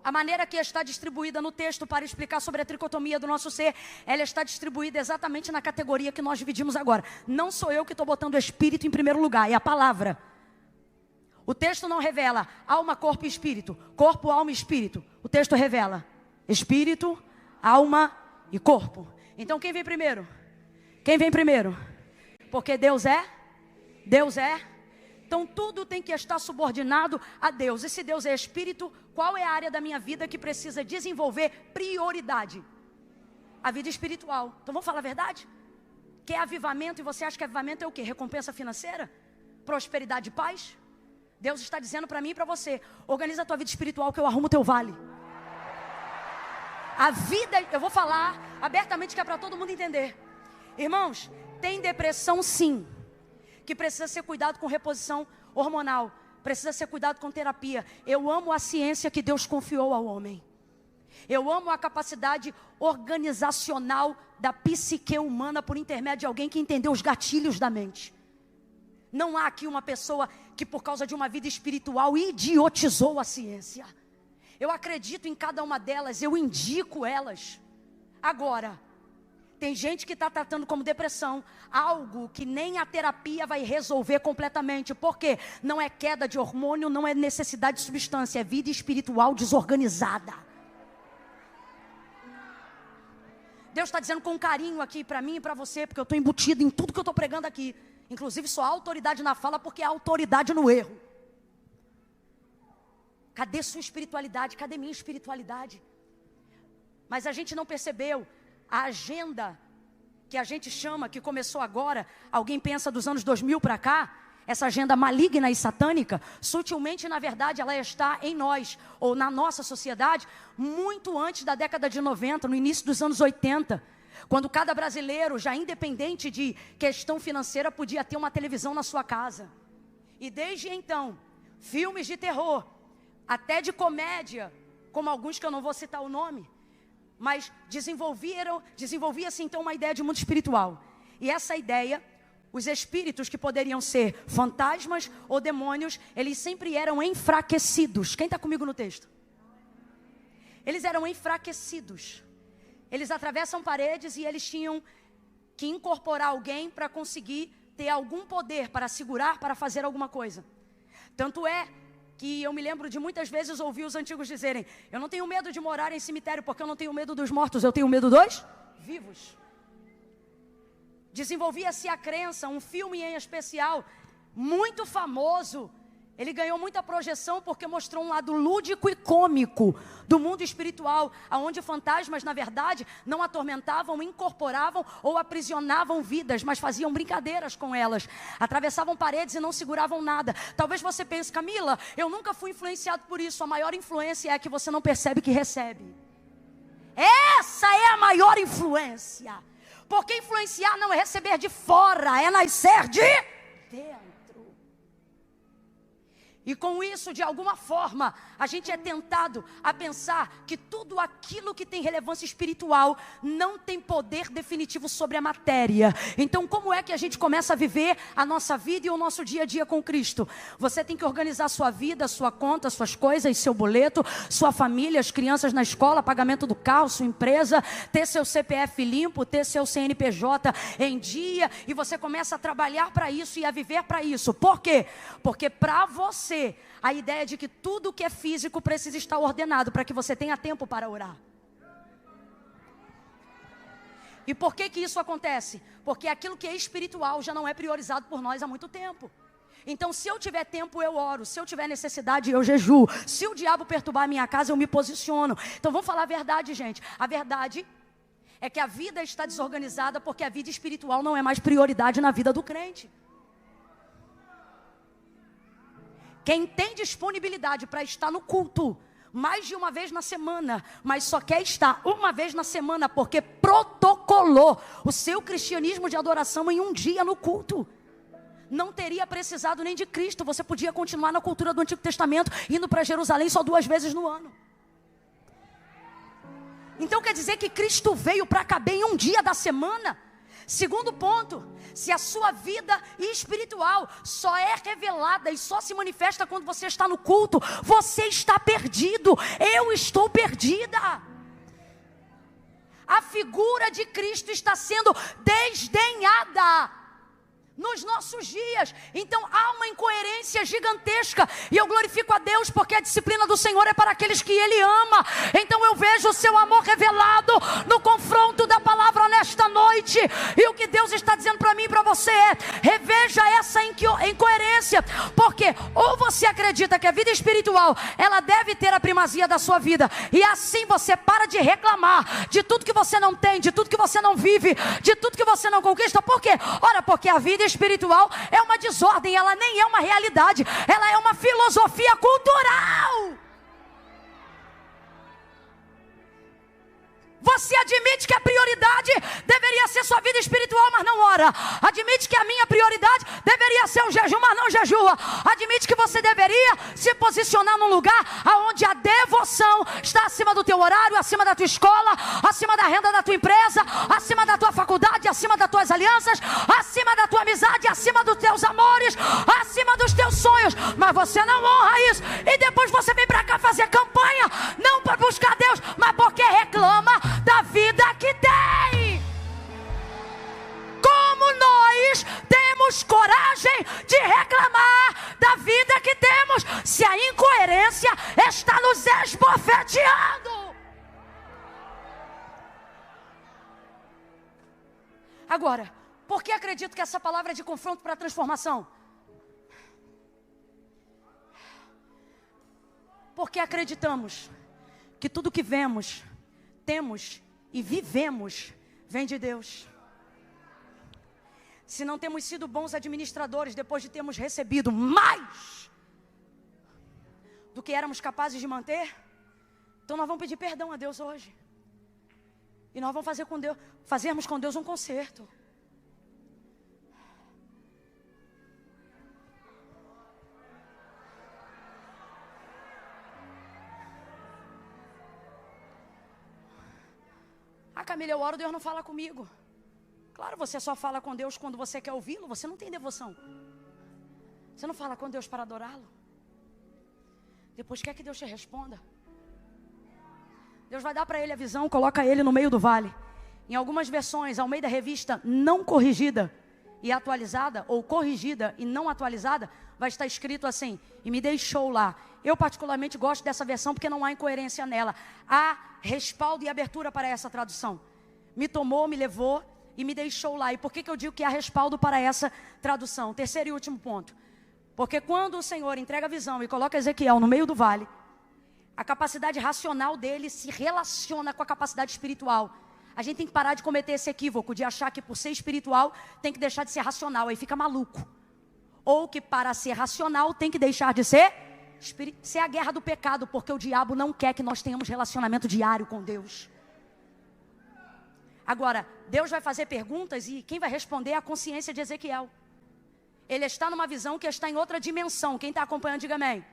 A maneira que está distribuída no texto para explicar sobre a tricotomia do nosso ser, ela está distribuída exatamente na categoria que nós dividimos agora. Não sou eu que estou botando o espírito em primeiro lugar, é a palavra. O texto não revela alma, corpo e espírito. Corpo, alma e espírito. O texto revela espírito, alma e corpo. Então quem vem primeiro? Quem vem primeiro? Porque Deus é. Então tudo tem que estar subordinado a Deus. E se Deus é espírito, qual é a área da minha vida que precisa desenvolver prioridade? A vida espiritual. Então vamos falar a verdade? Quer avivamento e você acha que avivamento é o quê? Recompensa financeira? Prosperidade e paz? Deus está dizendo para mim e para você: organiza a tua vida espiritual que eu arrumo o teu vale. A vida, eu vou falar abertamente que é para todo mundo entender. Irmãos, tem depressão sim, que precisa ser cuidado com reposição hormonal, precisa ser cuidado com terapia. Eu amo a ciência que Deus confiou ao homem. Eu amo a capacidade organizacional da psique humana por intermédio de alguém que entendeu os gatilhos da mente. Não há aqui uma pessoa que por causa de uma vida espiritual idiotizou a ciência. Eu acredito em cada uma delas, eu indico elas. Agora, tem gente que está tratando como depressão algo que nem a terapia vai resolver completamente. Por quê? Não é queda de hormônio, não é necessidade de substância, é vida espiritual desorganizada. Deus está dizendo com carinho aqui para mim e para você, porque eu estou embutido em tudo que eu estou pregando aqui. Inclusive só há autoridade na fala, porque há autoridade no erro. Cadê sua espiritualidade? Cadê minha espiritualidade? Mas a gente não percebeu a agenda que a gente chama, que começou agora, alguém pensa dos anos 2000 para cá, essa agenda maligna e satânica, sutilmente, na verdade, ela está em nós, ou na nossa sociedade, muito antes da década de 90, no início dos anos 80, quando cada brasileiro, já independente de questão financeira, podia ter uma televisão na sua casa. E desde então, filmes de terror, até de comédia, como alguns que eu não vou citar o nome, mas desenvolvia-se então uma ideia de mundo espiritual. E essa ideia, os espíritos que poderiam ser fantasmas ou demônios, eles sempre eram enfraquecidos. Quem está comigo no texto? Eles eram enfraquecidos. Eles atravessam paredes e eles tinham que incorporar alguém para conseguir ter algum poder, para segurar, para fazer alguma coisa. Tanto é que eu me lembro de muitas vezes ouvir os antigos dizerem: eu não tenho medo de morar em cemitério, porque eu não tenho medo dos mortos, eu tenho medo dos vivos. Desenvolvia-se a crença, um filme em especial, muito famoso, Ele ganhou muita projeção porque mostrou um lado lúdico e cômico do mundo espiritual, onde fantasmas, na verdade, não atormentavam, incorporavam ou aprisionavam vidas, mas faziam brincadeiras com elas. Atravessavam paredes e não seguravam nada. Talvez você pense, Camila, eu nunca fui influenciado por isso. A maior influência é que você não percebe que recebe. Essa é a maior influência. Porque influenciar não é receber de fora, é nascer de dentro. E com isso, de alguma forma, a gente é tentado a pensar que tudo aquilo que tem relevância espiritual não tem poder definitivo sobre a matéria. Então, como é que a gente começa a viver a nossa vida e o nosso dia a dia com Cristo? Você tem que organizar sua vida, sua conta, suas coisas, seu boleto, sua família, as crianças na escola, pagamento do carro, sua empresa, ter seu CPF limpo, ter seu CNPJ em dia, e você começa a trabalhar para isso e a viver para isso. Por quê? Porque para você, a ideia de que tudo que é físico precisa estar ordenado para que você tenha tempo para orar. E por que isso acontece? Porque aquilo que é espiritual já não é priorizado por nós há muito tempo. Então, se eu tiver tempo, eu oro. Se eu tiver necessidade, eu jejuo. Se o diabo perturbar a minha casa, eu me posiciono. Então, vamos falar a verdade, gente. A verdade é que a vida está desorganizada porque a vida espiritual não é mais prioridade na vida do crente. Quem tem disponibilidade para estar no culto mais de uma vez na semana, mas só quer estar uma vez na semana porque protocolou o seu cristianismo de adoração em um dia no culto, não teria precisado nem de Cristo. Você podia continuar na cultura do Antigo Testamento, indo para Jerusalém só 2 vezes no ano. Então quer dizer que Cristo veio para caber em um dia da semana? Segundo ponto, se a sua vida espiritual só é revelada e só se manifesta quando você está no culto, você está perdido. Eu estou perdida. A figura de Cristo está sendo desdenhada nos nossos dias. Então há uma incoerência gigantesca, e eu glorifico a Deus porque a disciplina do Senhor é para aqueles que Ele ama. Então eu vejo o seu amor revelado no confronto da palavra nesta noite, e o que Deus está dizendo para mim e para você é: reveja essa incoerência, porque ou você acredita que a vida espiritual ela deve ter a primazia da sua vida, e assim você para de reclamar de tudo que você não tem, de tudo que você não vive, de tudo que você não conquista. Por quê? Ora, porque a vida espiritual é uma desordem, ela nem é uma realidade, ela é uma filosofia cultural. Você admite que a prioridade deveria ser sua vida espiritual, mas não ora. Admite que a minha prioridade deveria ser o jejum, mas não jejua. Admite que você deveria se posicionar num lugar onde a devoção está acima do teu horário, acima da tua escola, acima da renda da tua empresa, acima da tua faculdade, acima das tuas alianças, acima da tua amizade, acima dos teus amores, acima dos teus sonhos. Mas você não honra isso, e depois você vem para cá fazer campanha, não para buscar Deus, mas porque reclama da vida que tem. Como nós temos coragem de reclamar da vida que temos, se a incoerência está nos esbofeteando? Agora, por que acredito que essa palavra é de confronto para transformação? Porque acreditamos que tudo que vemos, temos e vivemos vem de Deus. Se não temos sido bons administradores depois de termos recebido mais do que éramos capazes de manter, então nós vamos pedir perdão a Deus hoje. E nós vamos fazermos com Deus um concerto. Ah, Camila, eu oro, Deus não fala comigo. Claro, você só fala com Deus quando você quer ouvi-lo. Você não tem devoção. Você não fala com Deus para adorá-lo. Depois quer que Deus te responda. Deus vai dar para ele a visão, coloca ele no meio do vale. Em algumas versões, ao meio da revista não corrigida e atualizada, ou corrigida e não atualizada, vai estar escrito assim: e me deixou lá. Eu particularmente gosto dessa versão porque não há incoerência nela. Há respaldo e abertura para essa tradução. Me tomou, me levou e me deixou lá. E por que eu digo que há respaldo para essa tradução? Terceiro e último ponto. Porque quando o Senhor entrega a visão e coloca Ezequiel no meio do vale, a capacidade racional dele se relaciona com a capacidade espiritual. A gente tem que parar de cometer esse equívoco de achar que por ser espiritual tem que deixar de ser racional, aí fica maluco. Ou que para ser racional tem que deixar de ser é a guerra do pecado, porque o diabo não quer que nós tenhamos relacionamento diário com Deus. Agora, Deus vai fazer perguntas e quem vai responder é a consciência de Ezequiel. Ele está numa visão que está em outra dimensão. Quem está acompanhando, diga amém.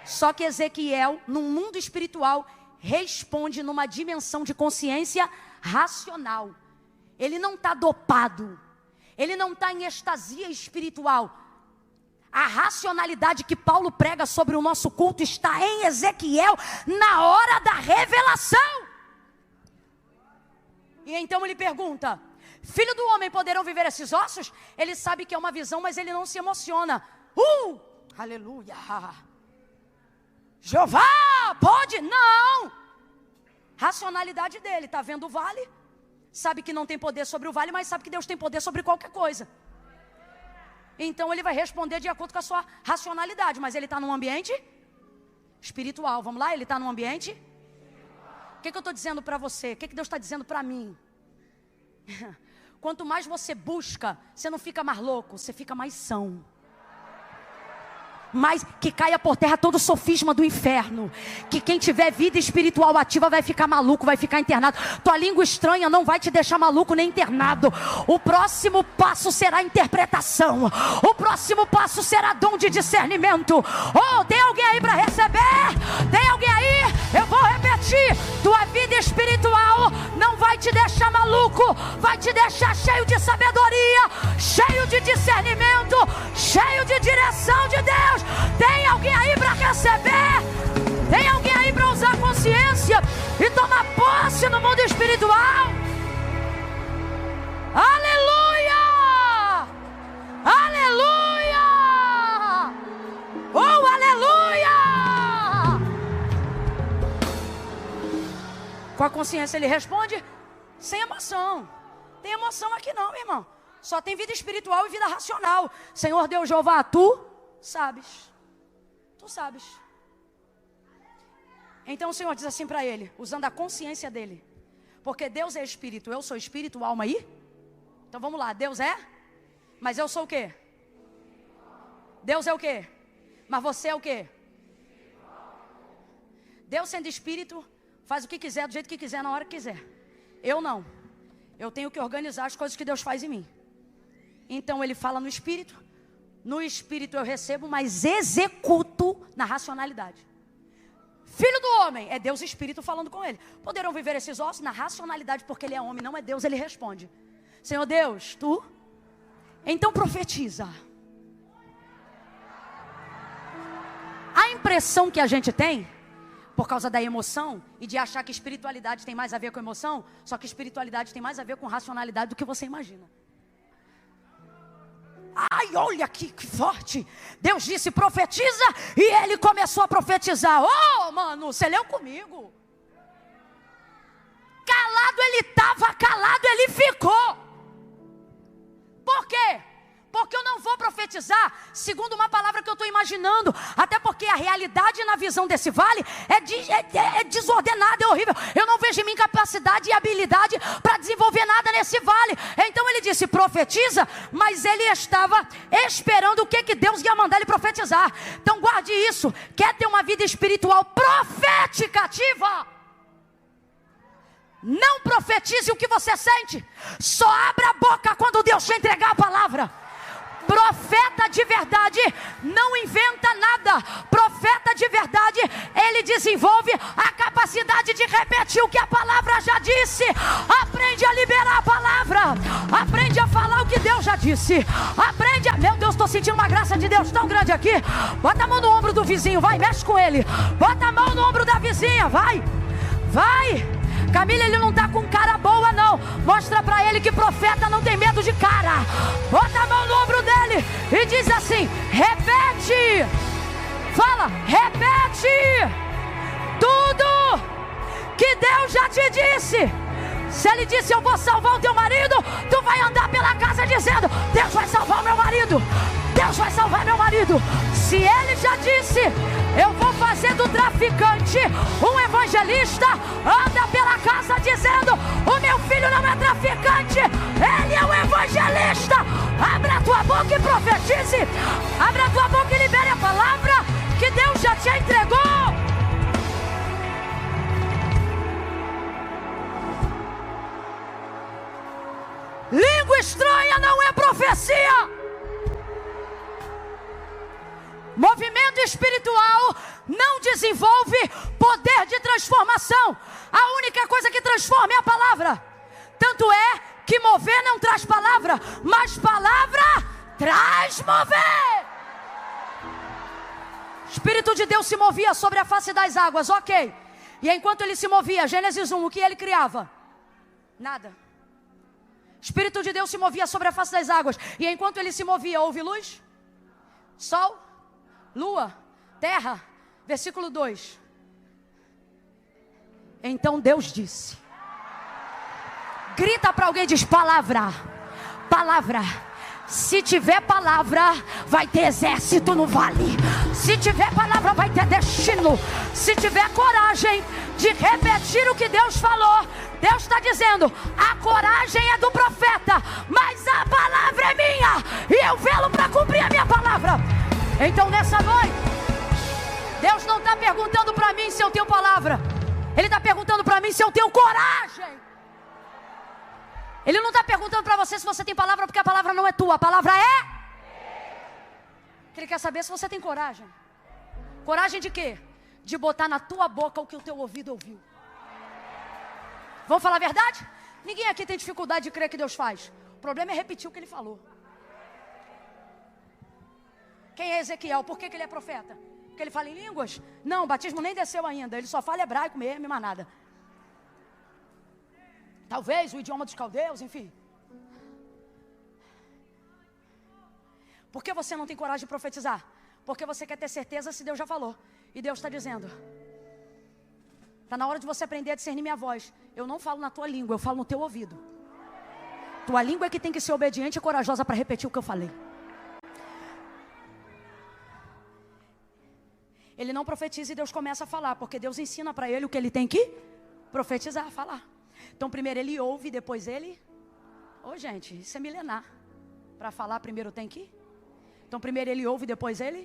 Só que Ezequiel, num mundo espiritual, responde numa dimensão de consciência racional. Ele não está dopado. Ele não está em estasia espiritual. A racionalidade que Paulo prega sobre o nosso culto está em Ezequiel na hora da revelação. E então ele pergunta: filho do homem, poderão viver esses ossos? Ele sabe que é uma visão, mas ele não se emociona. Aleluia. Jeová, pode? Não. Racionalidade dele, está vendo o vale, sabe que não tem poder sobre o vale, mas sabe que Deus tem poder sobre qualquer coisa. Então ele vai responder de acordo com a sua racionalidade, mas ele está num ambiente espiritual. Vamos lá, ele está num ambiente. O que eu estou dizendo para você? O que Deus está dizendo para mim? Quanto mais você busca, você não fica mais louco, você fica mais são. Mas que caia por terra todo o sofisma do inferno. Que quem tiver vida espiritual ativa vai ficar maluco, vai ficar internado. Tua língua estranha não vai te deixar maluco nem internado. O próximo passo será interpretação. O próximo passo será dom de discernimento. Oh, tem alguém aí para receber? Tem alguém aí? Eu vou repetir. Tua vida espiritual não vai te deixar maluco, vai te deixar cheio de sabedoria, cheio de discernimento, cheio de direção de Deus. Tem alguém aí para receber? Tem alguém aí para usar consciência e tomar posse no mundo espiritual? Aleluia! Aleluia! Oh, aleluia! Com a consciência ele responde sem emoção. Tem emoção aqui não, meu irmão. Só tem vida espiritual e vida racional. Senhor Deus Jeová, tu sabes. Tu sabes. Então o Senhor diz assim para ele, usando a consciência dele. Porque Deus é espírito, eu sou espírito, alma aí. Então vamos lá, Deus é? Mas eu sou o quê? Deus é o quê? Mas você é o quê? Deus sendo espírito, faz o que quiser, do jeito que quiser, na hora que quiser. Eu não. Eu tenho que organizar as coisas que Deus faz em mim. Então ele fala no espírito. No espírito eu recebo, mas executo na racionalidade. Filho do homem, é Deus espírito falando com ele. Poderão viver esses ossos? Na racionalidade, porque ele é homem, não é Deus, ele responde. Senhor Deus, tu? Então profetiza. A impressão que a gente tem, por causa da emoção, e de achar que espiritualidade tem mais a ver com emoção, só que espiritualidade tem mais a ver com racionalidade do que você imagina. Ai, olha que forte. Deus disse profetiza e ele começou a profetizar. Oh, mano, você leu comigo. Calado ele estava, calado ele ficou. Por quê? Porque eu não vou profetizar segundo uma palavra que eu estou imaginando. Até porque a realidade na visão desse vale é desordenada, é horrível. Eu não vejo em mim capacidade e habilidade para desenvolver nada nesse vale. Então ele disse profetiza, mas ele estava esperando o que Deus ia mandar ele profetizar. Então guarde isso. Quer ter uma vida espiritual profética ativa? Não profetize o que você sente. Só abra a boca quando Deus te entregar a palavra. Profeta de verdade não inventa nada. Profeta de verdade, ele desenvolve a capacidade de repetir o que a palavra já disse. Aprende a liberar a palavra. Aprende a falar o que Deus já disse. Aprende a... Meu Deus, estou sentindo uma graça de Deus tão grande aqui. Bota a mão no ombro do vizinho, vai, mexe com ele. Bota a mão no ombro da vizinha, vai. Vai. Camila, ele não está com cara boa não. Mostra para ele que profeta não tem medo de cara. Bota a mão no ombro dele e diz assim, repete. Fala, repete tudo que Deus já te disse. Se ele disse eu vou salvar o teu marido, tu vai andar pela casa dizendo Deus vai salvar o meu marido. Deus vai salvar meu marido. querido, se ele já disse, eu vou fazer do traficante um evangelista, anda pela casa dizendo, o meu filho não é traficante, ele é um evangelista. Abra a tua boca e profetize. Abra a tua boca e libere a palavra que Deus já te entregou. Língua estranha não é profecia. Movimento espiritual não desenvolve poder de transformação. A única coisa que transforma é a palavra. Tanto é que mover não traz palavra, mas palavra traz mover. O Espírito de Deus se movia sobre a face das águas, ok. E enquanto ele se movia, Gênesis 1, o que ele criava? Nada. O Espírito de Deus se movia sobre a face das águas. E enquanto ele se movia, houve luz? Sol? Lua? Terra? Versículo 2. Então Deus disse. Grita para alguém e diz, palavra. Palavra. Se tiver palavra, vai ter exército no vale. Se tiver palavra, vai ter destino. Se tiver coragem de repetir o que Deus falou, Deus está dizendo, a coragem é do profeta, mas a palavra é minha, e eu velo para cumprir a minha palavra. Então nessa noite, Deus não está perguntando para mim se eu tenho palavra, Ele está perguntando para mim se eu tenho coragem. Ele não está perguntando para você se você tem palavra, porque a palavra não é tua, a palavra é. Ele quer saber se você tem coragem. Coragem de quê? De botar na tua boca o que o teu ouvido ouviu. Vamos falar a verdade? Ninguém aqui tem dificuldade de crer que Deus faz. O problema é repetir o que Ele falou. Quem é Ezequiel? Por que ele é profeta? Porque ele fala em línguas? Não, o batismo nem desceu ainda. Ele só fala hebraico mesmo e mais nada. Talvez o idioma dos caldeus, enfim. Por que você não tem coragem de profetizar? Porque você quer ter certeza se Deus já falou. E Deus está dizendo, está na hora de você aprender a discernir minha voz. Eu não falo na tua língua, eu falo no teu ouvido. Tua língua é que tem que ser obediente e corajosa para repetir o que eu falei. Ele não profetiza e Deus começa a falar, porque Deus ensina para ele o que ele tem que profetizar, falar. Então primeiro ele ouve, depois ele... gente, isso é milenar. Para falar primeiro tem que... Então primeiro ele ouve, depois ele...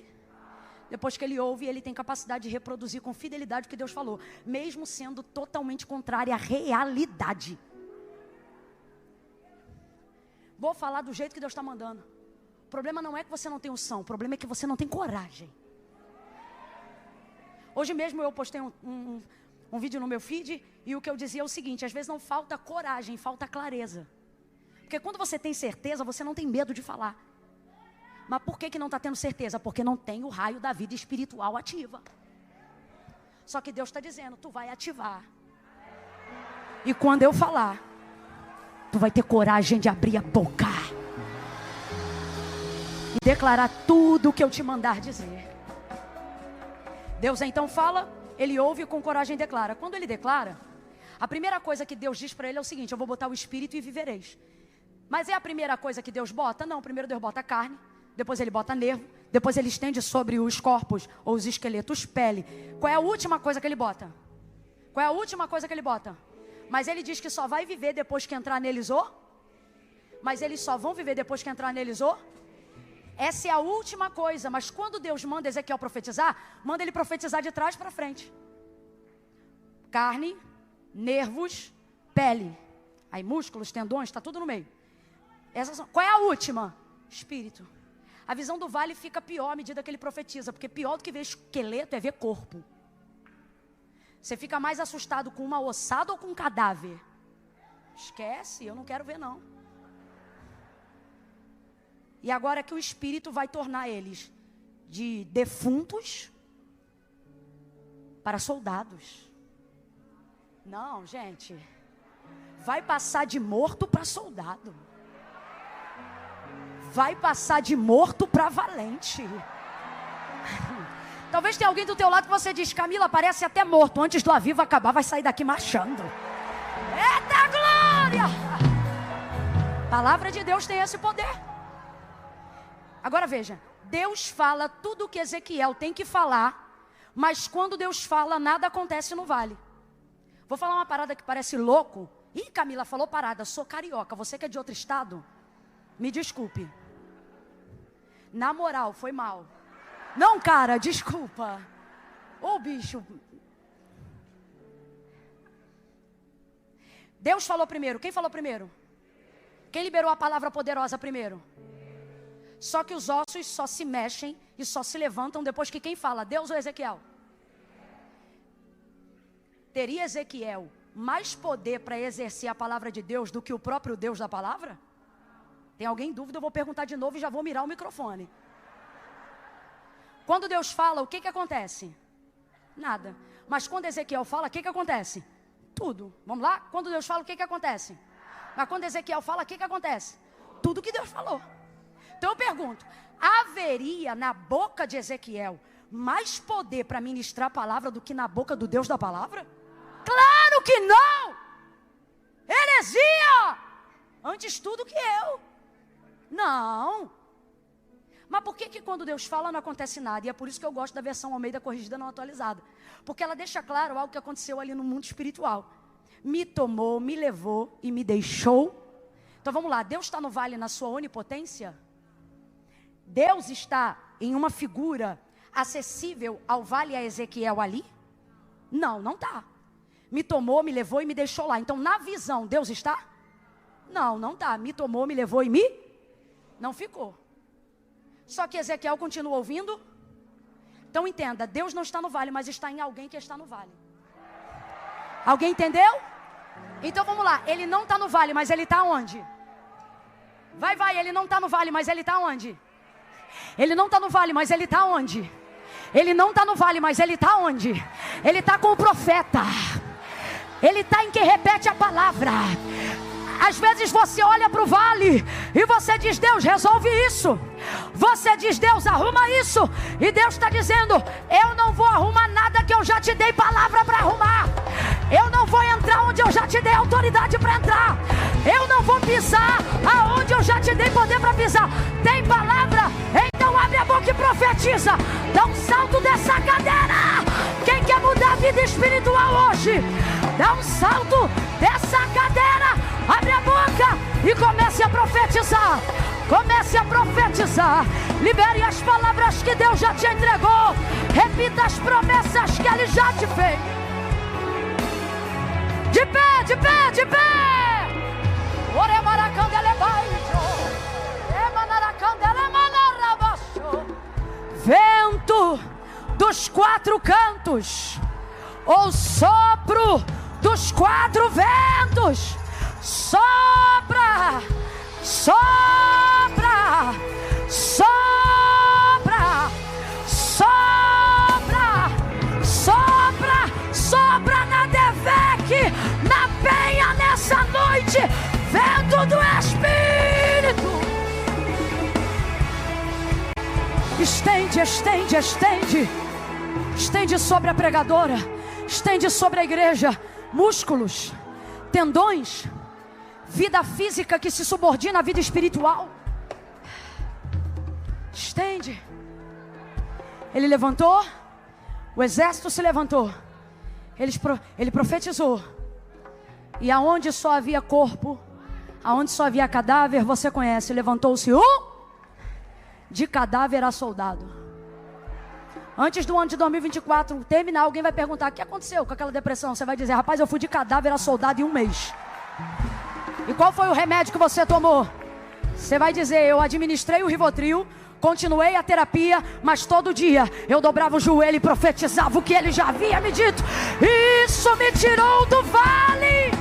Depois que ele ouve, ele tem capacidade de reproduzir com fidelidade o que Deus falou, mesmo sendo totalmente contrário à realidade. Vou falar do jeito que Deus está mandando. O problema não é que você não tem unção, o problema é que você não tem coragem. Hoje mesmo eu postei um vídeo no meu feed, e o que eu dizia é o seguinte, às vezes não falta coragem, falta clareza. Porque quando você tem certeza, você não tem medo de falar. Mas por que não está tendo certeza? Porque não tem o raio da vida espiritual ativa. Só que Deus está dizendo, tu vai ativar. E quando eu falar, tu vai ter coragem de abrir a boca e declarar tudo o que eu te mandar dizer. Deus então fala, ele ouve e com coragem declara. Quando ele declara, a primeira coisa que Deus diz para ele é o seguinte, eu vou botar o espírito e vivereis. Mas é a primeira coisa que Deus bota? Não, primeiro Deus bota carne, depois ele bota nervo, depois ele estende sobre os corpos ou os esqueletos pele. Qual é a última coisa que ele bota? Qual é a última coisa que ele bota? Mas ele diz que só vai viver depois que entrar neles o... Mas eles só vão viver depois que entrar neles o... Essa é a última coisa, mas quando Deus manda Ezequiel profetizar, manda ele profetizar de trás para frente. Carne, nervos, pele. Aí músculos, tendões, está tudo no meio. Qual é a última? Espírito. A visão do vale fica pior à medida que ele profetiza, porque pior do que ver esqueleto é ver corpo. Você fica mais assustado com uma ossada ou com um cadáver? Esquece, eu não quero ver não. E agora que o Espírito vai tornar eles de defuntos para soldados. Não, gente. Vai passar de morto para soldado. Vai passar de morto para valente. Talvez tenha alguém do teu lado que você diz, Camila, parece até morto. Antes do avivo acabar, vai sair daqui marchando. Eita glória! A palavra de Deus tem esse poder. Agora veja, Deus fala tudo o que Ezequiel tem que falar, mas quando Deus fala, nada acontece no vale. Vou falar uma parada que parece louco. Ih, Camila falou parada, sou carioca, você que é de outro estado, me desculpe. Na moral, foi mal. Não, cara, desculpa. Ô, bicho. Deus falou primeiro. Quem falou primeiro? Quem liberou a palavra poderosa primeiro? Só que os ossos só se mexem e só se levantam depois que quem fala? Deus ou Ezequiel? Teria Ezequiel mais poder para exercer a palavra de Deus do que o próprio Deus da palavra? Tem alguém em dúvida? Eu vou perguntar de novo e já vou mirar o microfone. Quando Deus fala, o que acontece? Nada. Mas quando Ezequiel fala, o que acontece? Tudo. Vamos lá? Quando Deus fala, o que acontece? Mas quando Ezequiel fala, o que acontece? Tudo que Deus falou. Então eu pergunto, haveria na boca de Ezequiel mais poder para ministrar a palavra do que na boca do Deus da palavra? Claro que não! Heresia! Antes tudo que eu. Não. Mas por que quando Deus fala não acontece nada? E é por isso que eu gosto da versão Almeida corrigida não atualizada. Porque ela deixa claro algo que aconteceu ali no mundo espiritual. Me tomou, me levou e me deixou. Então vamos lá, Deus está no vale na sua onipotência? Deus está em uma figura acessível ao vale a Ezequiel ali? Não, não está. Me tomou, me levou e me deixou lá. Então na visão, Deus está? Não, não está. Me tomou, me levou e me... Não ficou. Só que Ezequiel continua ouvindo. Então entenda, Deus não está no vale, mas está em alguém que está no vale. Alguém entendeu? Então vamos lá, ele não está no vale, mas ele está onde? Vai, ele não está no vale, mas ele está onde? Ele não está no vale, mas ele está onde? Ele não está no vale, mas ele está onde? Ele está com o profeta. Ele está em quem repete a palavra. Às vezes você olha para o vale e você diz, Deus, resolve isso. Você diz, Deus, arruma isso. E Deus está dizendo, eu não vou arrumar nada que eu já te dei palavra para arrumar. Eu não vou entrar onde eu já te dei autoridade para entrar. Eu não vou pisar aonde eu já te dei poder para pisar. Tem palavra? Então abre a boca e profetiza. Dá um salto dessa cadeira. Quem quer mudar a vida espiritual hoje? Dá um salto dessa cadeira. Abre a boca e comece a profetizar. Comece a profetizar. Libere as palavras que Deus já te entregou. Repita as promessas que Ele já te fez. De pé, de pé, de pé. Vento dos quatro cantos, ou sopro dos quatro ventos. Sopra, sopra, sopra, sopra, sopra, sopra na Devec, na Penha nessa noite, vento do Espírito. Estende, estende, estende, estende sobre a pregadora, estende sobre a igreja, músculos, tendões, vida física que se subordina à vida espiritual. Estende. Ele levantou, o exército se levantou, ele profetizou. E aonde só havia corpo, aonde só havia cadáver, você conhece, levantou-se de cadáver a soldado. Antes do ano de 2024 terminar, alguém vai perguntar, o que aconteceu com aquela depressão? Você vai dizer, rapaz, eu fui de cadáver a soldado em 1 mês. E qual foi o remédio que você tomou? Você vai dizer, eu administrei o Rivotril, continuei a terapia, mas todo dia eu dobrava o joelho e profetizava o que ele já havia me dito. Isso me tirou do vale.